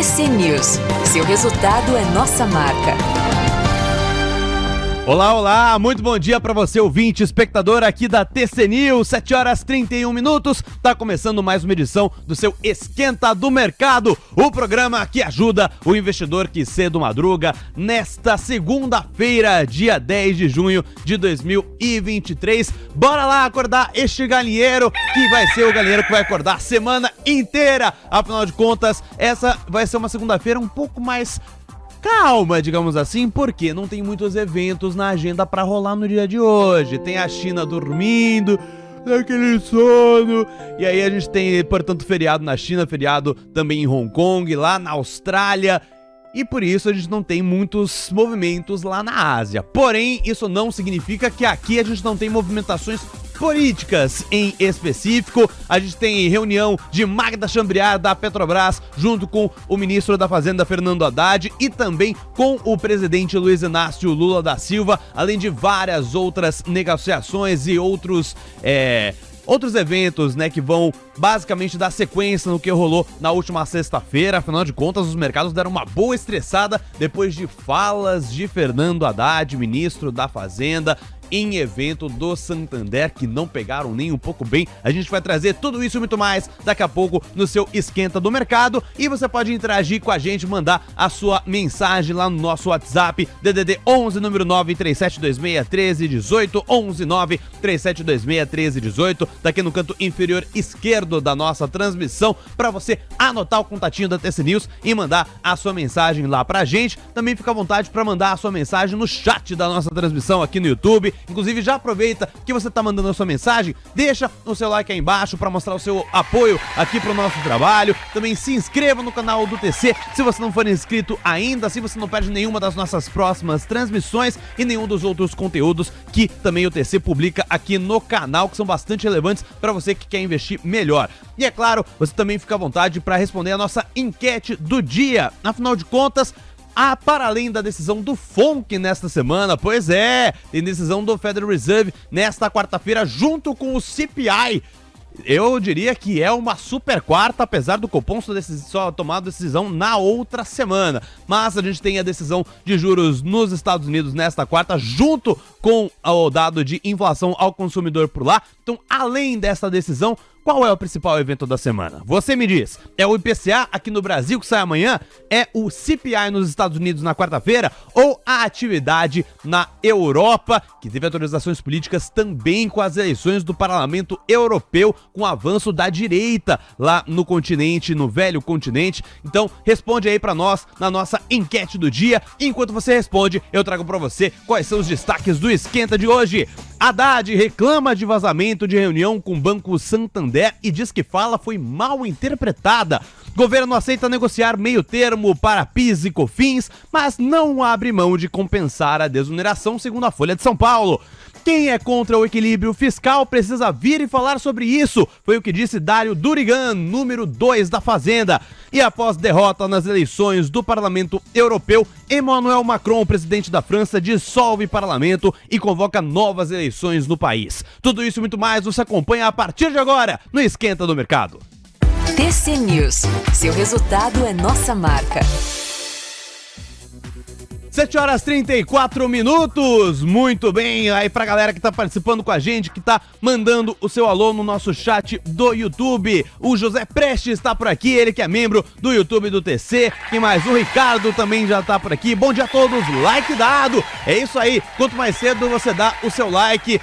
TC News. Seu resultado é nossa marca. Olá, olá, muito bom dia para você, ouvinte, espectador aqui da TC News, 7h31, tá começando mais uma edição do seu Esquenta do Mercado, o programa que ajuda o investidor que cedo madruga nesta segunda-feira, dia 10 de junho de 2023. Bora lá acordar este galinheiro, que vai ser o galinheiro que vai acordar a semana inteira. Afinal de contas, essa vai ser uma segunda-feira um pouco mais calma, digamos assim, porque não tem muitos eventos na agenda pra rolar no dia de hoje. Tem a China dormindo, aquele sono, e aí a gente tem, portanto, feriado na China, feriado também em Hong Kong, lá na Austrália, e por isso a gente não tem muitos movimentos lá na Ásia. Porém, isso não significa que aqui a gente não tem movimentações políticas em específico. A gente tem reunião de Magda Chambriard da Petrobras junto com o ministro da Fazenda Fernando Haddad e também com o presidente Luiz Inácio Lula da Silva, além de várias outras negociações e outros eventos, né, que vão basicamente dar sequência no que rolou na última sexta-feira. Afinal de contas, os mercados deram uma boa estressada depois de falas de Fernando Haddad, ministro da Fazenda, em evento do Santander, que não pegaram nem um pouco bem. A gente vai trazer tudo isso e muito mais daqui a pouco no seu Esquenta do Mercado, e você pode interagir com a gente, mandar a sua mensagem lá no nosso WhatsApp, DDD 11, número 937261318, 11937261318, daqui no canto inferior esquerdo da nossa transmissão, para você anotar o contatinho da TC News e mandar a sua mensagem lá pra gente. Também fica à vontade para mandar a sua mensagem no chat da nossa transmissão aqui no YouTube. Inclusive, já aproveita que você tá mandando a sua mensagem, deixa o seu like aí embaixo para mostrar o seu apoio aqui pro nosso trabalho. Também se inscreva no canal do TC se você não for inscrito ainda, assim você não perde nenhuma das nossas próximas transmissões e nenhum dos outros conteúdos que também o TC publica aqui no canal, que são bastante relevantes para você que quer investir melhor. E é claro, você também fica à vontade para responder a nossa enquete do dia. Afinal de contas, para além da decisão do FONC nesta semana, pois é, tem decisão do Federal Reserve nesta quarta-feira junto com o CPI. Eu diria que é uma super quarta, apesar do Copom só tomar decisão na outra semana. Mas a gente tem a decisão de juros nos Estados Unidos nesta quarta, junto com o dado de inflação ao consumidor por lá. Então, além dessa decisão, qual é o principal evento da semana? Você me diz, é o IPCA aqui no Brasil que sai amanhã? É o CPI nos Estados Unidos na quarta-feira? Ou a atividade na Europa, que teve atualizações políticas também com as eleições do Parlamento Europeu, com o avanço da direita lá no continente, no velho continente? Então, responde aí pra nós na nossa enquete do dia. E enquanto você responde, eu trago pra você quais são os destaques do Esquenta de hoje. Haddad reclama de vazamento de reunião com o Banco Santander e diz que fala foi mal interpretada. Governo aceita negociar meio termo para PIS e COFINS, mas não abre mão de compensar a desoneração, segundo a Folha de São Paulo. Quem é contra o equilíbrio fiscal precisa vir e falar sobre isso, foi o que disse Dário Durigan, número 2 da Fazenda. E após derrota nas eleições do Parlamento Europeu, Emmanuel Macron, o presidente da França, dissolve parlamento e convoca novas eleições no país. Tudo isso e muito mais você acompanha a partir de agora no Esquenta do Mercado. TC News. Seu resultado é nossa marca. 7h34, muito bem, aí pra galera que tá participando com a gente, que tá mandando o seu alô no nosso chat do YouTube. O José Prestes está por aqui, ele que é membro do YouTube do TC. Quem mais? O Ricardo também já tá por aqui. Bom dia a todos, like dado. É isso aí, quanto mais cedo você dá o seu like,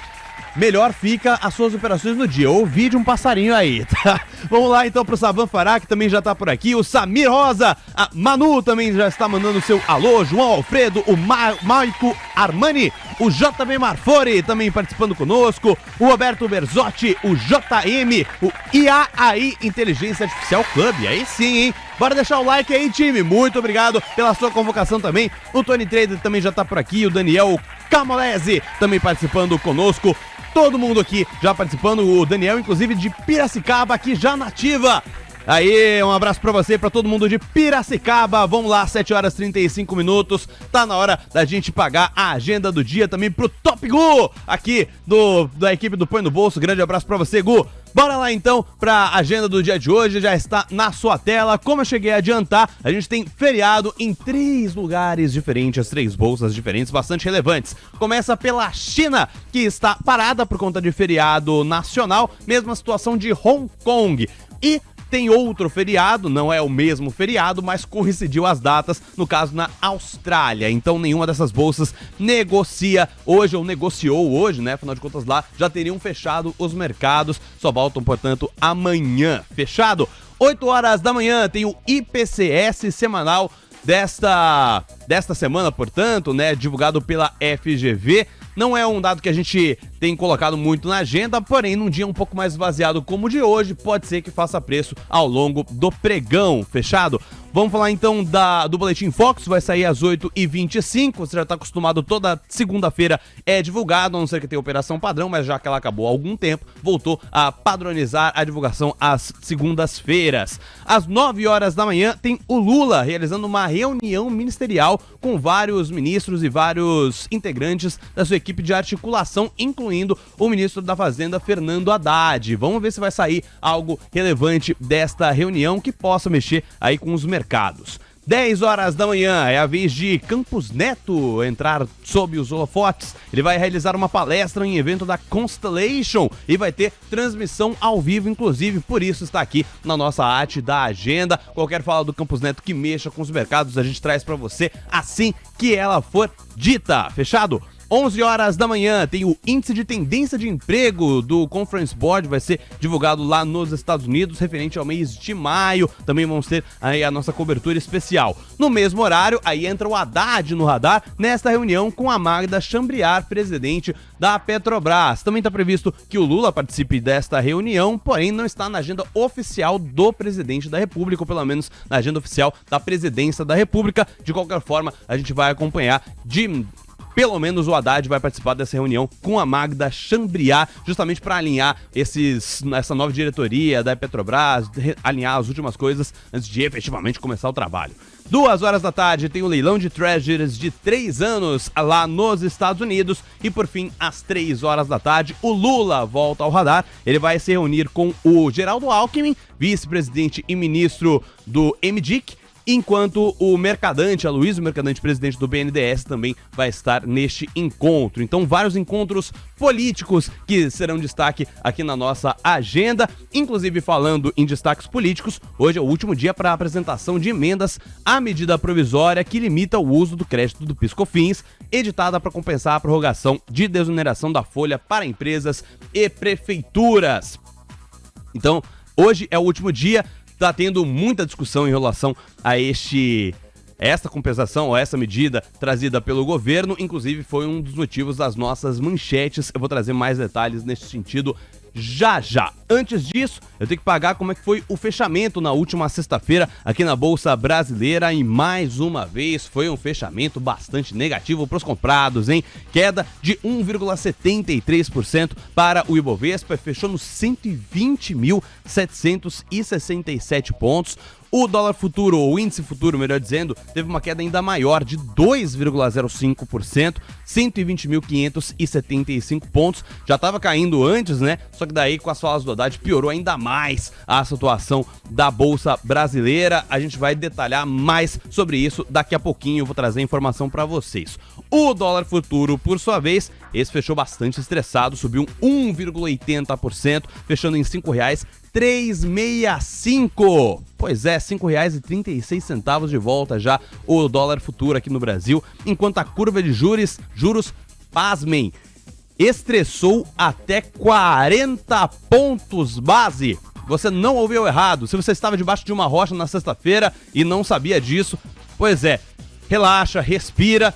melhor fica as suas operações no dia. Ouvi de um passarinho aí, tá? Vamos lá então pro Savan Fará, que também já tá por aqui. O Samir Rosa, a Manu também já está mandando o seu alô. João Alfredo, o Maico Armani, o JB Marfori também participando conosco. O Roberto Berzotti, o JM, o IAI Inteligência Artificial Club. Aí sim, hein? Bora deixar o like aí, time. Muito obrigado pela sua convocação também. O Tony Trader também já tá por aqui. O Daniel Camolese também participando conosco. Todo mundo aqui já participando, o Daniel, inclusive, de Piracicaba, aqui já nativa. Aí, um abraço pra você, pra todo mundo de Piracicaba. Vamos lá, 7 horas e 35 minutos. Tá na hora da gente pagar a agenda do dia também pro Top Gu, aqui da equipe do Põe no Bolso. Grande abraço pra você, Gu. Bora lá então pra agenda do dia de hoje, já está na sua tela. Como eu cheguei a adiantar, a gente tem feriado em 3 lugares diferentes, 3 bolsas diferentes, bastante relevantes. Começa pela China, que está parada por conta de feriado nacional, mesma situação de Hong Kong. E tem outro feriado, não é o mesmo feriado, mas coincidiu as datas, no caso na Austrália. Então nenhuma dessas bolsas negocia hoje, ou negociou hoje, né? Afinal de contas lá já teriam fechado os mercados, só voltam, portanto, amanhã. Fechado? 8 horas da manhã tem o IPCS semanal desta semana, portanto, né? Divulgado pela FGV. Não é um dado que a gente tem colocado muito na agenda, porém, num dia um pouco mais esvaziado como o de hoje, pode ser que faça preço ao longo do pregão. Fechado? Vamos falar então do Boletim Fox, vai sair às 8h25, você já está acostumado, toda segunda-feira é divulgado, a não ser que tenha operação padrão, mas já que ela acabou há algum tempo, voltou a padronizar a divulgação às segundas-feiras. Às 9 horas da manhã tem o Lula realizando uma reunião ministerial com vários ministros e vários integrantes da sua equipe de articulação, incluindo o ministro da Fazenda, Fernando Haddad. Vamos ver se vai sair algo relevante desta reunião que possa mexer aí com os mercados. 10 horas da manhã é a vez de Campos Neto entrar sob os holofotes. Ele vai realizar uma palestra em evento da Constellation e vai ter transmissão ao vivo, inclusive, por isso está aqui na nossa arte da agenda. Qualquer fala do Campos Neto que mexa com os mercados, a gente traz para você assim que ela for dita. Fechado? 11 horas da manhã tem o índice de tendência de emprego do Conference Board, vai ser divulgado lá nos Estados Unidos, referente ao mês de maio. Também vamos ter aí a nossa cobertura especial. No mesmo horário, aí entra o Haddad no radar, nesta reunião com a Magda Chambriard, presidente da Petrobras. Também está previsto que o Lula participe desta reunião, porém não está na agenda oficial do presidente da República, ou pelo menos na agenda oficial da presidência da República. De qualquer forma, a gente vai acompanhar pelo menos o Haddad vai participar dessa reunião com a Magda Chambriard, justamente para alinhar essa nova diretoria da Petrobras, alinhar as últimas coisas antes de efetivamente começar o trabalho. 2 horas da tarde tem o leilão de Treasuries de 3 anos lá nos Estados Unidos. E por fim, às 3 horas da tarde, o Lula volta ao radar. Ele vai se reunir com o Geraldo Alckmin, vice-presidente e ministro do MDIC, enquanto o Mercadante, Aloysio Mercadante, presidente do BNDES, também vai estar neste encontro. Então, vários encontros políticos que serão destaque aqui na nossa agenda. Inclusive, falando em destaques políticos, hoje é o último dia para a apresentação de emendas à medida provisória que limita o uso do crédito do PiscoFins, editada para compensar a prorrogação de desoneração da folha para empresas e prefeituras. Então, hoje é o último dia. Está tendo muita discussão em relação a esta compensação ou essa medida trazida pelo governo. Inclusive foi um dos motivos das nossas manchetes. Eu vou trazer mais detalhes nesse sentido já. Antes disso, eu tenho que pagar como é que foi o fechamento na última sexta-feira aqui na Bolsa Brasileira, e mais uma vez foi um fechamento bastante negativo para os comprados, hein? Queda de 1,73% para o Ibovespa, fechou nos 120.767 pontos. O dólar futuro, ou índice futuro, melhor dizendo, teve uma queda ainda maior de 2,05%, 120.575 pontos. Já estava caindo antes, né? Só que daí, com as falas do Haddad, piorou ainda mais a situação da Bolsa Brasileira. A gente vai detalhar mais sobre isso daqui a pouquinho. Eu vou trazer informação para vocês. O dólar futuro, por sua vez, esse fechou bastante estressado, subiu 1,80%, fechando em R$ 5,365. Pois é, R$ 5,36 de volta já o dólar futuro aqui no Brasil, enquanto a curva de juros, pasmem, estressou até 40 pontos base. Você não ouviu errado. Se você estava debaixo de uma rocha na sexta-feira e não sabia disso, pois é, relaxa, respira.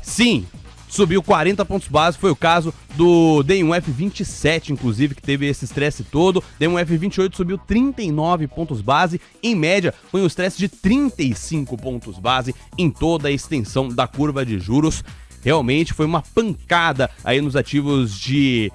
Sim, subiu 40 pontos base, foi o caso do D1F27, inclusive, que teve esse estresse todo. D1F28 subiu 39 pontos base, em média foi um estresse de 35 pontos base em toda a extensão da curva de juros. Realmente foi uma pancada aí nos ativos de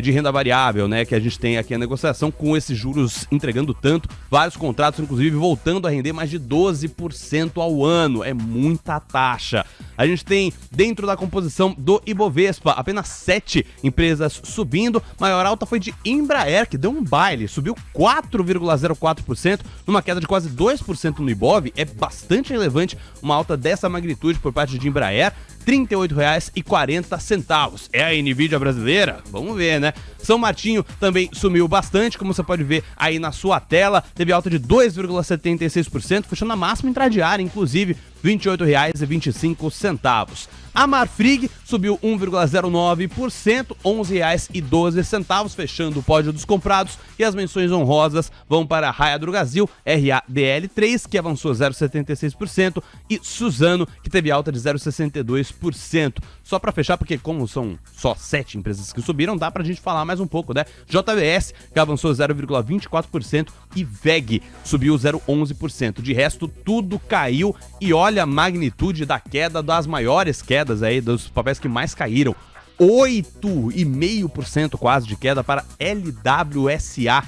de renda variável, né, que a gente tem aqui a negociação, com esses juros entregando tanto, vários contratos, inclusive, voltando a render mais de 12% ao ano. É muita taxa. A gente tem, dentro da composição do Ibovespa, apenas 7 empresas subindo. Maior alta foi de Embraer, que deu um baile, subiu 4,04%, numa queda de quase 2% no Ibov. É bastante relevante uma alta dessa magnitude por parte de Embraer. R$ 38,40. É a Nvidia brasileira? Vamos ver, né? São Martinho também sumiu bastante, como você pode ver aí na sua tela. Teve alta de 2,76%, fechando a máxima intradiária, inclusive, R$ 28,25. A Marfrig subiu 1,09%, R$ 11,12, fechando o pódio dos comprados. E as menções honrosas vão para Raia Drogasil, RADL3, que avançou 0,76%, e Suzano, que teve alta de 0,62%. Só para fechar, porque como são só 7 empresas que subiram, dá pra gente falar mais um pouco, né? JBS, que avançou 0,24%, e VEG subiu 0,11%. De resto, tudo caiu, e olha a magnitude da queda, das maiores quedas aí, dos papéis que mais caíram. 8,5% quase de queda para LWSA.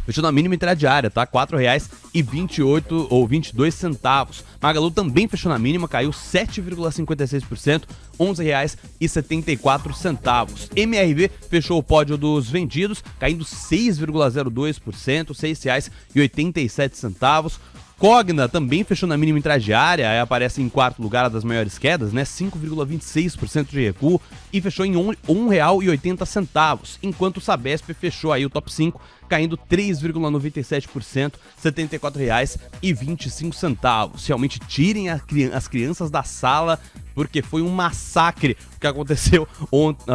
Fechando a mínima intradiária, tá? R$ 4,28 ou 22 centavos. Magalu também fechou na mínima, caiu 7,56%, R$ 11,74. MRV fechou o pódio dos vendidos, caindo 6,02%, R$ 6,87. Cogna também fechou na mínima intradiária, aparece em quarto lugar das maiores quedas, né? 5,26% de recuo, e fechou em R$ 1,80, enquanto o Sabesp fechou aí o top 5, caindo 3,97%, R$ 74,25. Realmente tirem as crianças da sala, porque foi um massacre o que aconteceu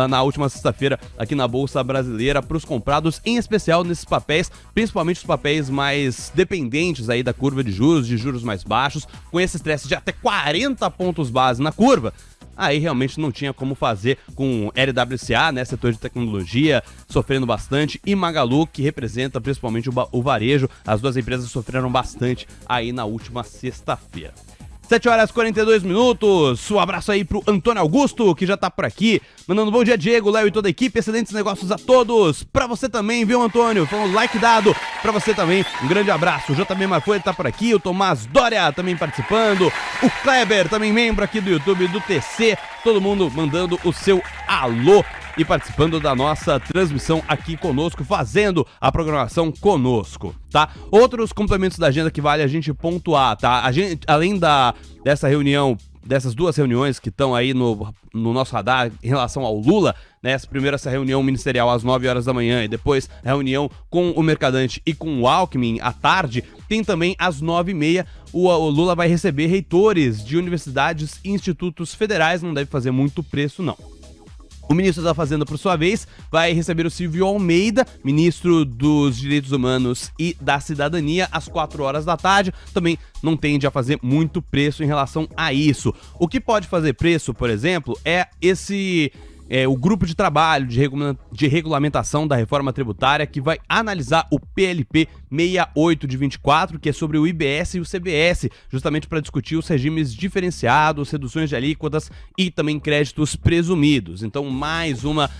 na última sexta-feira aqui na Bolsa Brasileira para os comprados, em especial nesses papéis, principalmente os papéis mais dependentes aí da curva de juros mais baixos, com esse estresse de até 40 pontos base na curva. Aí realmente não tinha como fazer, com LWSA, né, setor de tecnologia, sofrendo bastante, e Magalu, que representa principalmente o varejo. As duas empresas sofreram bastante aí na última sexta-feira. 7h42. Um abraço aí pro Antônio Augusto, que já tá por aqui, mandando bom dia, Diego, Léo e toda a equipe, excelentes negócios a todos. Pra você também, viu, Antônio? Falando like dado pra você também, um grande abraço. O JB Marfoy tá por aqui, o Tomás Dória também participando, o Kleber também membro aqui do YouTube do TC, todo mundo mandando o seu alô e participando da nossa transmissão aqui conosco, fazendo a programação conosco, tá? Outros complementos da agenda que vale a gente pontuar, tá? A gente, além dessa reunião, dessas duas reuniões que estão aí no nosso radar em relação ao Lula, né? Essa reunião ministerial às 9 horas da manhã e depois a reunião com o Mercadante e com o Alckmin à tarde, tem também às 9h30 o Lula vai receber reitores de universidades e institutos federais, não deve fazer muito preço não. O ministro da Fazenda, por sua vez, vai receber o Silvio Almeida, ministro dos Direitos Humanos e da Cidadania, às 4 horas da tarde. Também não tende a fazer muito preço em relação a isso. O que pode fazer preço, por exemplo, é o grupo de trabalho de regulamentação da reforma tributária, que vai analisar o PLP 68 de 24, que é sobre o IBS e o CBS, justamente para discutir os regimes diferenciados, reduções de alíquotas e também créditos presumidos. Então, mais uma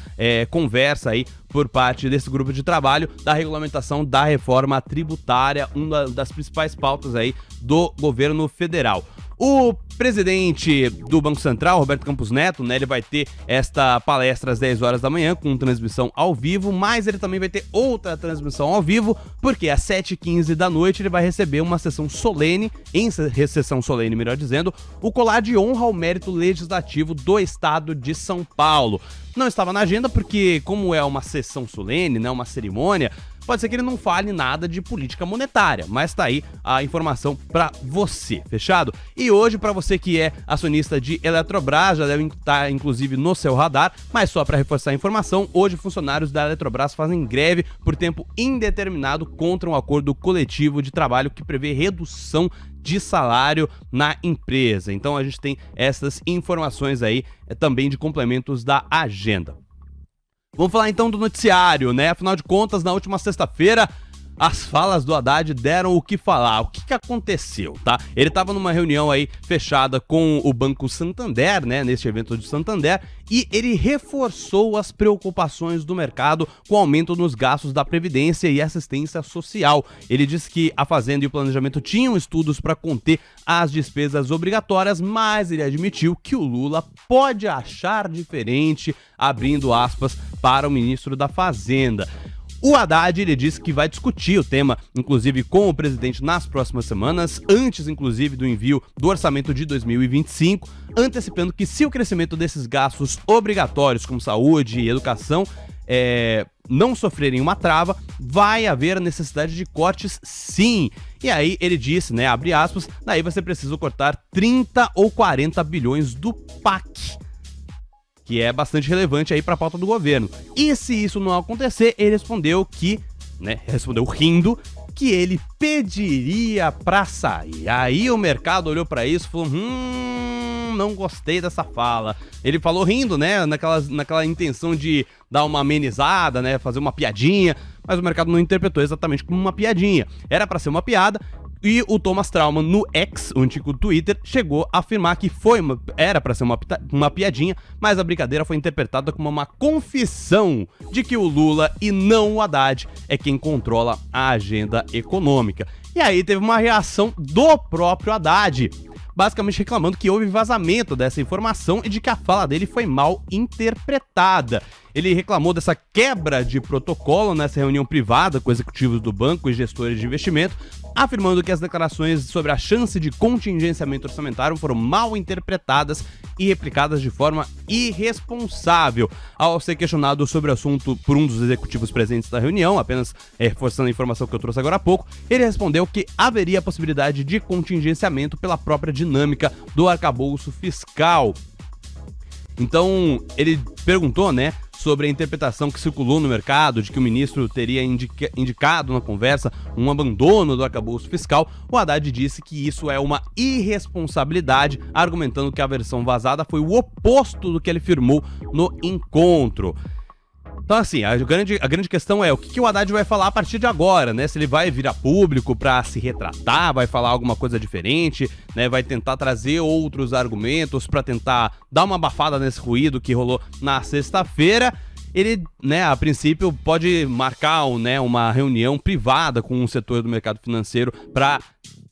conversa aí por parte desse grupo de trabalho da regulamentação da reforma tributária, uma das principais pautas aí do governo federal. O presidente do Banco Central, Roberto Campos Neto, né, ele vai ter esta palestra às 10 horas da manhã com transmissão ao vivo, mas ele também vai ter outra transmissão ao vivo, porque às 7h15 da noite ele vai receber uma sessão solene, melhor dizendo, o colar de honra ao mérito legislativo do estado de São Paulo. Não estava na agenda porque, como é uma sessão solene, né, uma cerimônia, pode ser que ele não fale nada de política monetária, mas tá aí a informação pra você, fechado? E hoje, pra você que é acionista de Eletrobras, já deve estar inclusive no seu radar, mas só pra reforçar a informação, hoje funcionários da Eletrobras fazem greve por tempo indeterminado contra um acordo coletivo de trabalho que prevê redução de salário na empresa. Então a gente tem essas informações aí também de complementos da agenda. Vamos falar então do noticiário, né? Afinal de contas, na última sexta-feira, as falas do Haddad deram o que falar. O que aconteceu, tá? Ele estava numa reunião aí fechada com o Banco Santander, né, neste evento de Santander, e ele reforçou as preocupações do mercado com o aumento nos gastos da Previdência e assistência social. Ele disse que a Fazenda e o Planejamento tinham estudos para conter as despesas obrigatórias, mas ele admitiu que o Lula pode achar diferente, abrindo aspas para o ministro da Fazenda. O Haddad, ele disse que vai discutir o tema, inclusive, com o presidente nas próximas semanas, antes, inclusive, do envio do orçamento de 2025, antecipando que se o crescimento desses gastos obrigatórios, como saúde e educação, não sofrerem uma trava, vai haver a necessidade de cortes sim. E aí ele disse, né, abre aspas, daí vai ser preciso cortar 30 ou 40 bilhões do PAC, que é bastante relevante aí para a pauta do governo. E se isso não acontecer, ele respondeu que, né, respondeu rindo, que ele pediria para sair. Aí o mercado olhou para isso e falou, não gostei dessa fala. Ele falou rindo, né, naquela intenção de dar uma amenizada, né, fazer uma piadinha, mas o mercado não interpretou exatamente como uma piadinha. Era para ser uma piada. E o Thomas Trauman, no X, o antigo Twitter, chegou a afirmar que era para ser uma piadinha, mas a brincadeira foi interpretada como uma confissão de que o Lula e não o Haddad é quem controla a agenda econômica. E aí teve uma reação do próprio Haddad, basicamente reclamando que houve vazamento dessa informação e de que a fala dele foi mal interpretada. Ele reclamou dessa quebra de protocolo nessa reunião privada com executivos do banco e gestores de investimento, afirmando que as declarações sobre a chance de contingenciamento orçamentário foram mal interpretadas e replicadas de forma irresponsável. Ao ser questionado sobre o assunto por um dos executivos presentes da reunião, apenas reforçando a informação que eu trouxe agora há pouco, ele respondeu que haveria a possibilidade de contingenciamento pela própria dinâmica do arcabouço fiscal. Então, ele perguntou, né, sobre a interpretação que circulou no mercado de que o ministro teria indicado na conversa um abandono do arcabouço fiscal. O Haddad disse que isso é uma irresponsabilidade, argumentando que a versão vazada foi o oposto do que ele afirmou no encontro. Então, assim, a grande questão é o que o Haddad vai falar a partir de agora, né? Se ele vai vir a público para se retratar, vai falar alguma coisa diferente, né? Vai tentar trazer outros argumentos para tentar dar uma abafada nesse ruído que rolou na sexta-feira. Ele, né, a princípio pode marcar, né, uma reunião privada com um setor do mercado financeiro para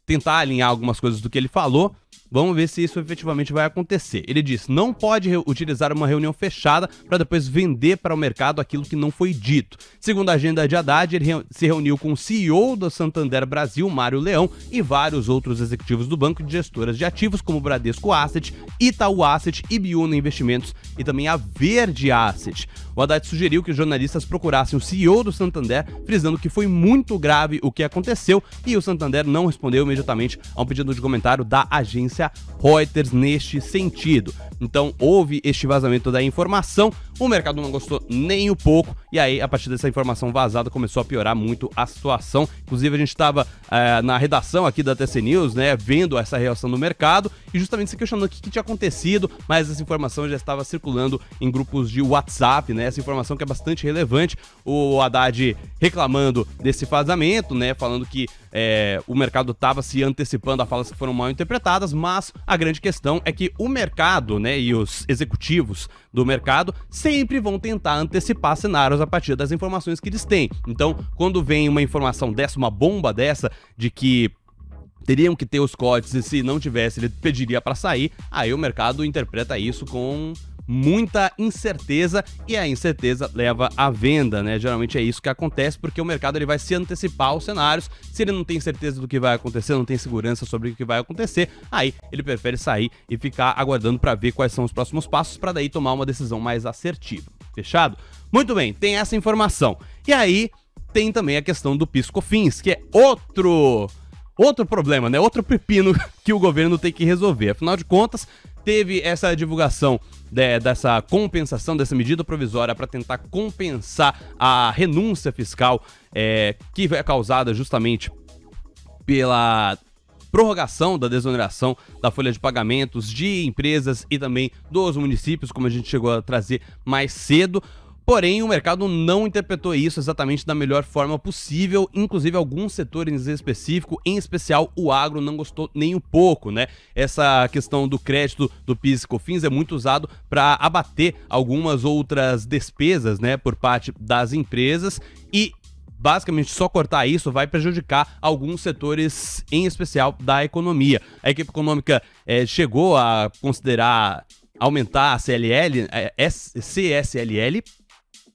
tentar alinhar algumas coisas do que ele falou. Vamos ver se isso efetivamente vai acontecer. Ele disse, não pode utilizar uma reunião fechada para depois vender para o mercado aquilo que não foi dito. Segundo a agenda de Haddad, ele se reuniu com o CEO do Santander Brasil, Mário Leão, e vários outros executivos do banco de gestoras de ativos, como Bradesco Asset, Itaú Asset, Ibiúna Investimentos e também a Verde Asset. O Haddad sugeriu que os jornalistas procurassem o CEO do Santander, frisando que foi muito grave o que aconteceu, e o Santander não respondeu imediatamente a um pedido de comentário da agência Reuters neste sentido. Então houve este vazamento da informação, o mercado não gostou nem um pouco, e aí a partir dessa informação vazada começou a piorar muito a situação. Inclusive a gente estava na redação aqui da TC News, né, vendo essa reação do mercado e justamente se questionando o que tinha acontecido, mas essa informação já estava circulando em grupos de WhatsApp, né, essa informação que é bastante relevante. O Haddad reclamando desse vazamento, né, falando que o mercado estava se antecipando a falas que foram mal interpretadas, mas a grande questão é que o mercado, né, e os executivos do mercado sempre vão tentar antecipar cenários a partir das informações que eles têm. Então, quando vem uma informação dessa, uma bomba dessa, de que teriam que ter os cortes e se não tivesse ele pediria para sair, aí o mercado interpreta isso com muita incerteza e a incerteza leva à venda, né? Geralmente é isso que acontece porque o mercado ele vai se antecipar aos cenários. Se ele não tem certeza do que vai acontecer, não tem segurança sobre o que vai acontecer, aí ele prefere sair e ficar aguardando para ver quais são os próximos passos para daí tomar uma decisão mais assertiva. Fechado? Muito bem, tem essa informação. E aí tem também a questão do PIS/COFINS, que é outro problema, né? Outro pepino que o governo tem que resolver. Afinal de contas, teve essa divulgação dessa compensação, dessa medida provisória para tentar compensar a renúncia fiscal que é causada justamente pela prorrogação da desoneração da folha de pagamentos de empresas e também dos municípios, como a gente chegou a trazer mais cedo. Porém, o mercado não interpretou isso exatamente da melhor forma possível, inclusive alguns setores em específico, em especial o agro, não gostou nem um pouco, né? Essa questão do crédito do PIS e COFINS é muito usado para abater algumas outras despesas, né, por parte das empresas e basicamente só cortar isso vai prejudicar alguns setores em especial da economia. A equipe econômica chegou a considerar aumentar a CSLL,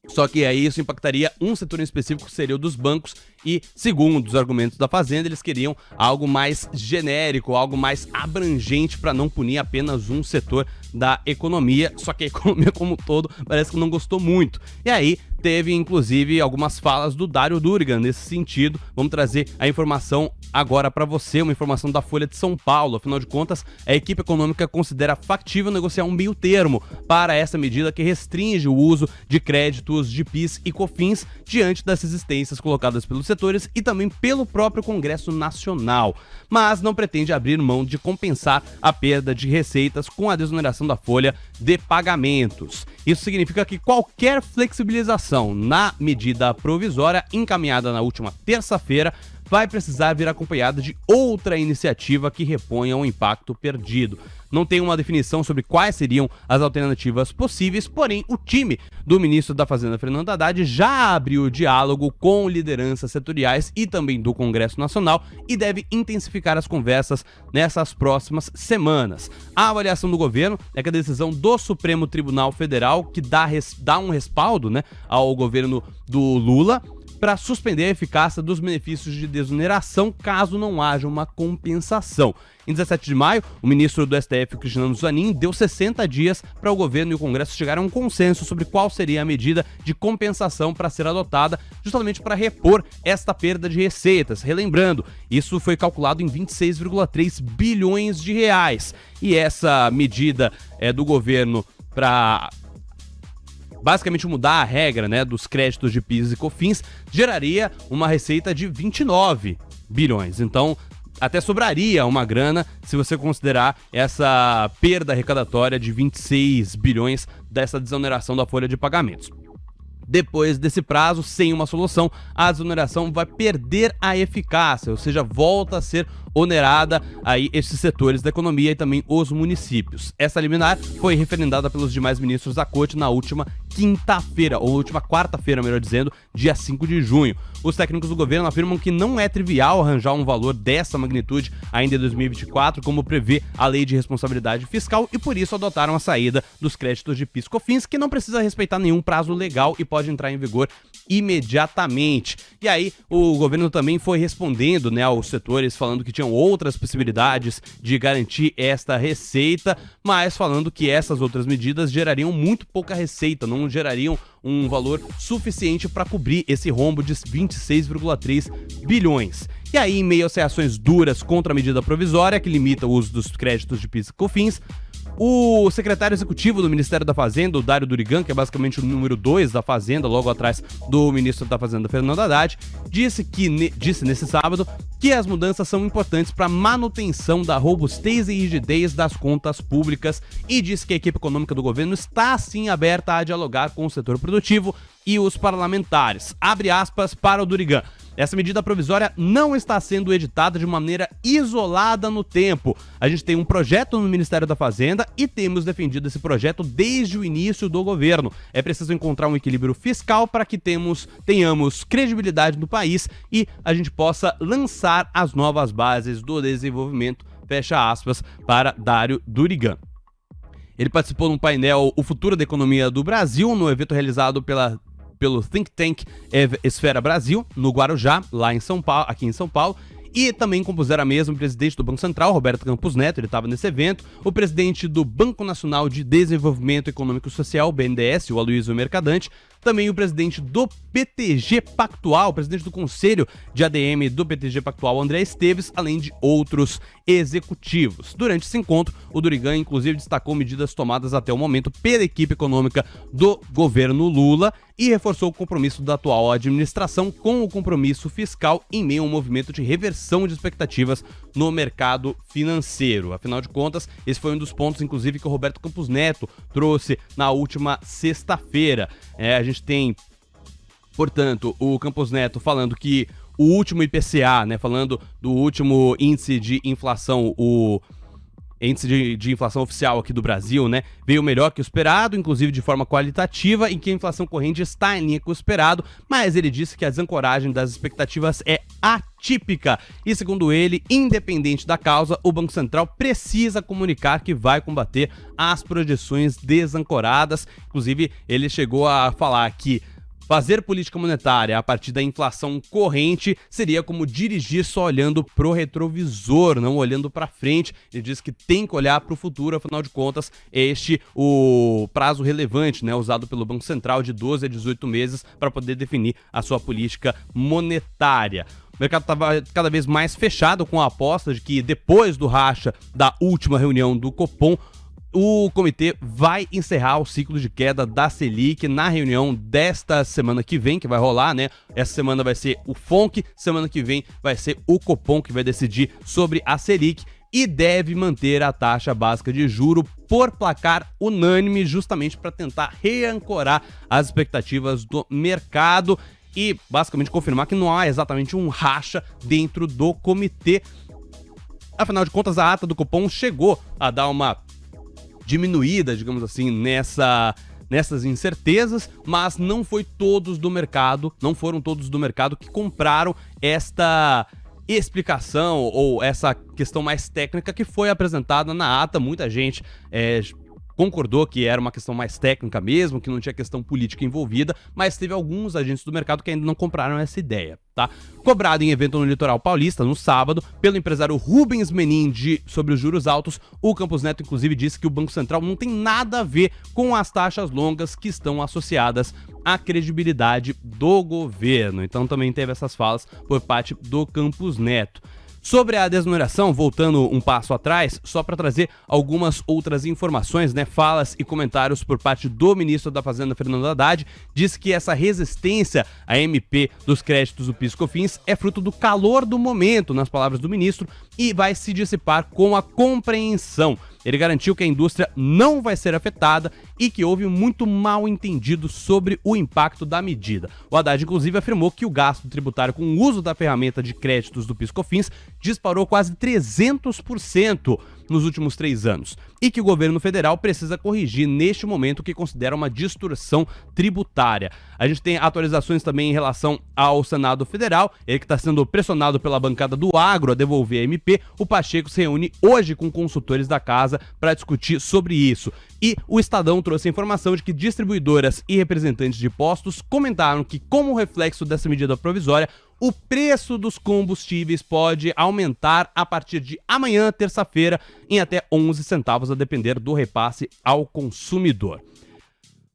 só que aí isso impactaria um setor em específico, que seria o dos bancos, e segundo os argumentos da Fazenda, eles queriam algo mais genérico, algo mais abrangente para não punir apenas um setor da economia, só que a economia como um todo parece que não gostou muito. E aí teve inclusive algumas falas do Dário Durigan nesse sentido. Vamos trazer a informação agora para você, uma informação da Folha de São Paulo. Afinal de contas, a equipe econômica considera factível negociar um meio termo para essa medida que restringe o uso de créditos de PIS e COFINS diante das resistências colocadas pelos setores e também pelo próprio Congresso Nacional, mas não pretende abrir mão de compensar a perda de receitas com a desoneração da folha de pagamentos. Isso significa que qualquer flexibilização na medida provisória encaminhada na última terça-feira vai precisar vir acompanhada de outra iniciativa que reponha o impacto perdido. Não tem uma definição sobre quais seriam as alternativas possíveis, porém o time do ministro da Fazenda, Fernando Haddad, já abriu diálogo com lideranças setoriais e também do Congresso Nacional e deve intensificar as conversas nessas próximas semanas. A avaliação do governo é que a decisão do Supremo Tribunal Federal, que dá um respaldo, né, ao governo do Lula, para suspender a eficácia dos benefícios de desoneração caso não haja uma compensação. Em 17 de maio, o ministro do STF, Cristiano Zanin, deu 60 dias para o governo e o Congresso chegarem a um consenso sobre qual seria a medida de compensação para ser adotada, justamente para repor esta perda de receitas. Relembrando, isso foi calculado em 26,3 bilhões de reais. E essa medida do governo para basicamente mudar a regra, né, dos créditos de PIS e COFINS, geraria uma receita de 29 bilhões. Então, até sobraria uma grana se você considerar essa perda arrecadatória de 26 bilhões dessa desoneração da folha de pagamentos. Depois desse prazo, sem uma solução, a desoneração vai perder a eficácia, ou seja, volta a ser onerada aí esses setores da economia e também os municípios. Essa liminar foi referendada pelos demais ministros da Corte na última quinta-feira, ou última quarta-feira, melhor dizendo, dia 5 de junho. Os técnicos do governo afirmam que não é trivial arranjar um valor dessa magnitude ainda em 2024, como prevê a Lei de Responsabilidade Fiscal, e por isso adotaram a saída dos créditos de PIS e COFINS, que não precisa respeitar nenhum prazo legal e pode entrar em vigor imediatamente. E aí o governo também foi respondendo, né, aos setores, falando que tinham outras possibilidades de garantir esta receita, mas falando que essas outras medidas gerariam muito pouca receita, não gerariam um valor suficiente para cobrir esse rombo de 26,3 bilhões. E aí, em meio às reações duras contra a medida provisória que limita o uso dos créditos de PIS e COFINS, o secretário executivo do Ministério da Fazenda, o Dário Durigan, que é basicamente o número 2 da Fazenda, logo atrás do ministro da Fazenda, Fernando Haddad, disse nesse sábado que as mudanças são importantes para a manutenção da robustez e rigidez das contas públicas e disse que a equipe econômica do governo está, sim, aberta a dialogar com o setor produtivo e os parlamentares. Abre aspas para o Durigan. Essa medida provisória não está sendo editada de maneira isolada no tempo. A gente tem um projeto no Ministério da Fazenda e temos defendido esse projeto desde o início do governo. É preciso encontrar um equilíbrio fiscal para que tenhamos credibilidade no país e a gente possa lançar as novas bases do desenvolvimento, fecha aspas, para Dário Durigan. Ele participou de um painel O Futuro da Economia do Brasil, no evento realizado pelo Think Tank Esfera Brasil, no Guarujá, aqui em São Paulo, e também compuseram a mesa o presidente do Banco Central, Roberto Campos Neto, ele estava nesse evento, o presidente do Banco Nacional de Desenvolvimento Econômico e Social, BNDES, o Aloysio Mercadante, também o presidente do PTG Pactual, o presidente do Conselho de ADM do PTG Pactual, André Esteves, além de outros executivos. Durante esse encontro, o Durigan, inclusive, destacou medidas tomadas até o momento pela equipe econômica do governo Lula e reforçou o compromisso da atual administração com o compromisso fiscal em meio a um movimento de reversão de expectativas no mercado financeiro. Afinal de contas, esse foi um dos pontos, inclusive, que o Roberto Campos Neto trouxe na última sexta-feira. A gente tem, portanto, o Campos Neto falando que o último IPCA, falando do último índice de inflação, o índice de inflação oficial aqui do Brasil, veio melhor que o esperado, inclusive de forma qualitativa, em que a inflação corrente está em linha com o esperado, mas ele disse que a desancoragem das expectativas é atípica e, segundo ele, independente da causa, o Banco Central precisa comunicar que vai combater as projeções desancoradas. Inclusive, ele chegou a falar que fazer política monetária a partir da inflação corrente seria como dirigir só olhando pro retrovisor, não olhando para frente. Ele diz que tem que olhar para o futuro, afinal de contas, o prazo relevante, usado pelo Banco Central de 12 a 18 meses para poder definir a sua política monetária. O mercado estava cada vez mais fechado com a aposta de que depois do racha da última reunião do Copom, o comitê vai encerrar o ciclo de queda da Selic na reunião desta semana que vem, que vai rolar, Essa semana vai ser o FONC, semana que vem vai ser o Copom, que vai decidir sobre a Selic e deve manter a taxa básica de juro por placar unânime, justamente para tentar reancorar as expectativas do mercado e basicamente confirmar que não há exatamente um racha dentro do comitê. Afinal de contas, a ata do Copom chegou a dar uma diminuída, digamos assim, nessas incertezas, mas não foram todos do mercado que compraram esta explicação ou essa questão mais técnica que foi apresentada na ata. Muita gente concordou que era uma questão mais técnica mesmo, que não tinha questão política envolvida, mas teve alguns agentes do mercado que ainda não compraram essa ideia, tá? Cobrado em evento no Litoral Paulista, no sábado, pelo empresário Rubens Menin sobre os juros altos, o Campos Neto, inclusive, disse que o Banco Central não tem nada a ver com as taxas longas que estão associadas à credibilidade do governo. Então também teve essas falas por parte do Campos Neto. Sobre a desoneração, voltando um passo atrás, só para trazer algumas outras informações, falas e comentários por parte do ministro da Fazenda, Fernando Haddad, diz que essa resistência à MP dos créditos do PIS/COFINS é fruto do calor do momento, nas palavras do ministro, e vai se dissipar com a compreensão. Ele garantiu que a indústria não vai ser afetada e que houve muito mal entendido sobre o impacto da medida. O Haddad, inclusive, afirmou que o gasto tributário com o uso da ferramenta de créditos do PIS/COFINS disparou quase 300% nos últimos 3 anos e que o governo federal precisa corrigir neste momento o que considera uma distorção tributária. A gente tem atualizações também em relação ao Senado Federal, ele que está sendo pressionado pela bancada do agro a devolver a MP. O Pacheco se reúne hoje com consultores da casa para discutir sobre isso. E o Estadão trouxe a informação de que distribuidoras e representantes de postos comentaram que, como reflexo dessa medida provisória, o preço dos combustíveis pode aumentar a partir de amanhã, terça-feira, em até 11 centavos, a depender do repasse ao consumidor.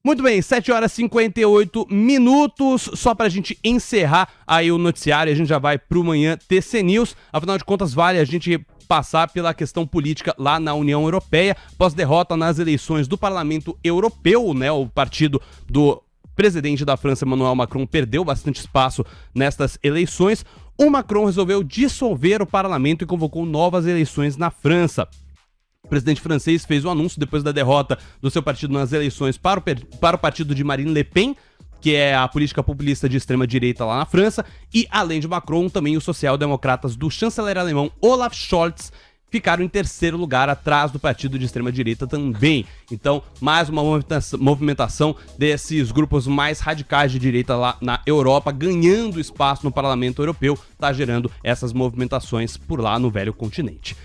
Muito bem, 7 horas e 58 minutos, só pra gente encerrar aí o noticiário, a gente já vai pro Manhã TC News. Afinal de contas, vale a gente passar pela questão política lá na União Europeia. Após derrota nas eleições do Parlamento Europeu, o partido do presidente da França, Emmanuel Macron, perdeu bastante espaço nestas eleições. O Macron resolveu dissolver o parlamento e convocou novas eleições na França. O presidente francês fez o anúncio depois da derrota do seu partido nas eleições para o partido de Marine Le Pen, que é a política populista de extrema-direita lá na França, e além de Macron, também os social-democratas do chanceler alemão Olaf Scholz ficaram em terceiro lugar, atrás do partido de extrema-direita também. Então, mais uma movimentação desses grupos mais radicais de direita lá na Europa, ganhando espaço no Parlamento Europeu, está gerando essas movimentações por lá no velho continente.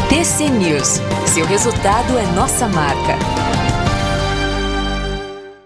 TC News. Seu resultado é nossa marca.